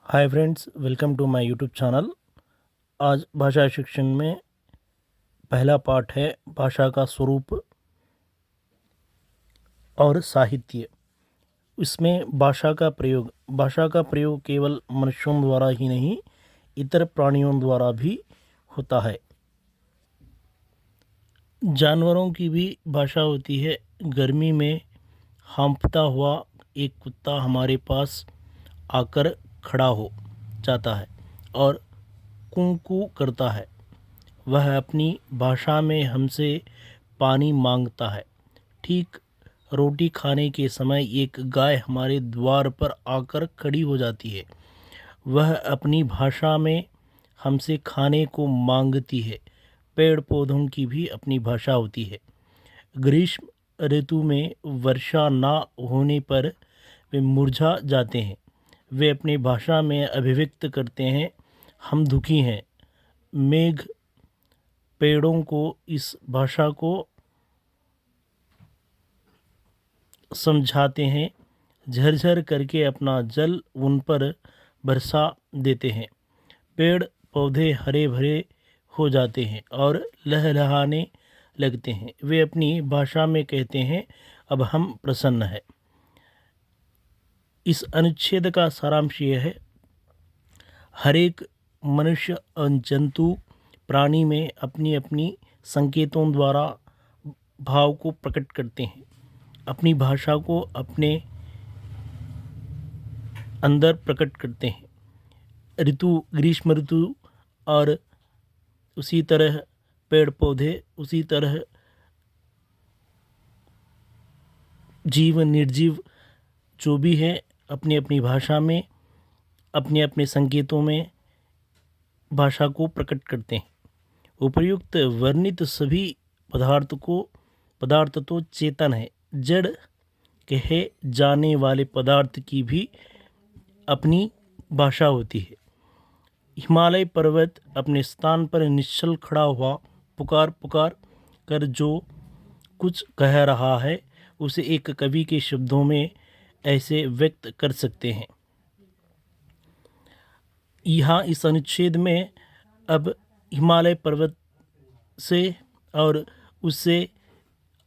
Hi friends, welcome to my YouTube channel. आज भाषा शिक्षण में पहला पाठ है भाषा का स्वरूप और साहित्य। इसमें भाषा का प्रयोग केवल मनुष्यों द्वारा ही नहीं, इतर प्राणियों द्वारा भी होता है। जानवरों की भी भाषा होती है। गर्मी में हांफता हुआ एक कुत्ता हमारे पास आकर खड़ा हो जाता है और कूं कूं करता है। वह अपनी भाषा में हमसे पानी मांगता है। ठीक रोटी खाने के समय एक गाय हमारे द्वार पर आकर खड़ी हो जाती है। वह अपनी भाषा में हमसे खाने को मांगती है। पेड़ पौधों की भी अपनी भाषा होती है। ग्रीष्म ऋतु में वर्षा ना होने पर वे मुरझा जाते हैं। वे अपनी भाषा में अभिव्यक्त करते हैं, हम दुखी हैं। मेघ पेड़ों को इस भाषा को समझाते हैं, झरझर करके अपना जल उन पर बरसा देते हैं। पेड़ पौधे हरे भरे हो जाते हैं और लहलहाने लगते हैं। वे अपनी भाषा में कहते हैं, अब हम प्रसन्न हैं। इस अनुच्छेद का सारांश यह है, हर एक मनुष्य और जंतु प्राणी में अपनी अपनी संकेतों द्वारा भाव को प्रकट करते हैं। अपनी भाषा को अपने अंदर प्रकट करते हैं। ग्रीष्म ऋतु और उसी तरह पेड़ पौधे, उसी तरह जीव निर्जीव जो भी है अपनी अपनी भाषा में, अपने अपने संकेतों में भाषा को प्रकट करते हैं। उपर्युक्त वर्णित सभी पदार्थ तो चेतन है। जड़ कहे जाने वाले पदार्थ की भी अपनी भाषा होती है। हिमालय पर्वत अपने स्थान पर निश्चल खड़ा हुआ पुकार पुकार कर जो कुछ कह रहा है, उसे एक कवि के शब्दों में ऐसे व्यक्त कर सकते हैं। यहाँ इस अनुच्छेद में अब हिमालय पर्वत से और उससे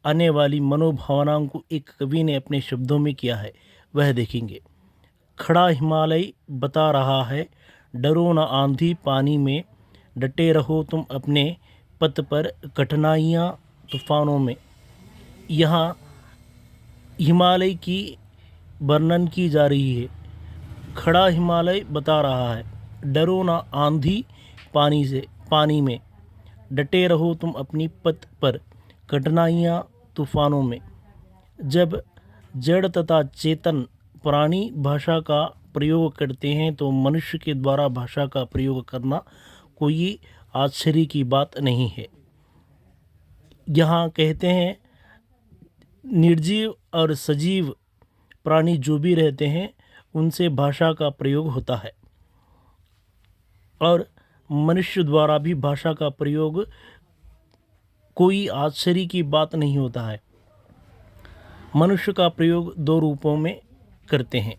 आने वाली मनोभावनाओं को एक कवि ने अपने शब्दों में किया है, वह देखेंगे। खड़ा हिमालय बता रहा है, डरो न आंधी पानी में, डटे रहो तुम अपने पथ पर, कठिनाइयाँ तूफानों में। यहाँ हिमालय की वर्णन की जा रही है। खड़ा हिमालय बता रहा है, डरो न आंधी पानी में, डटे रहो तुम अपनी पथ पर, कठिनाइयाँ तूफानों में। जब जड़ तथा चेतन प्राणी भाषा का प्रयोग करते हैं तो मनुष्य के द्वारा भाषा का प्रयोग करना कोई आश्चर्य की बात नहीं है। यहाँ कहते हैं, निर्जीव और सजीव प्राणी जो भी रहते हैं उनसे भाषा का प्रयोग होता है और मनुष्य द्वारा भी भाषा का प्रयोग कोई आश्चर्य की बात नहीं होता है। मनुष्य का प्रयोग दो रूपों में करते हैं।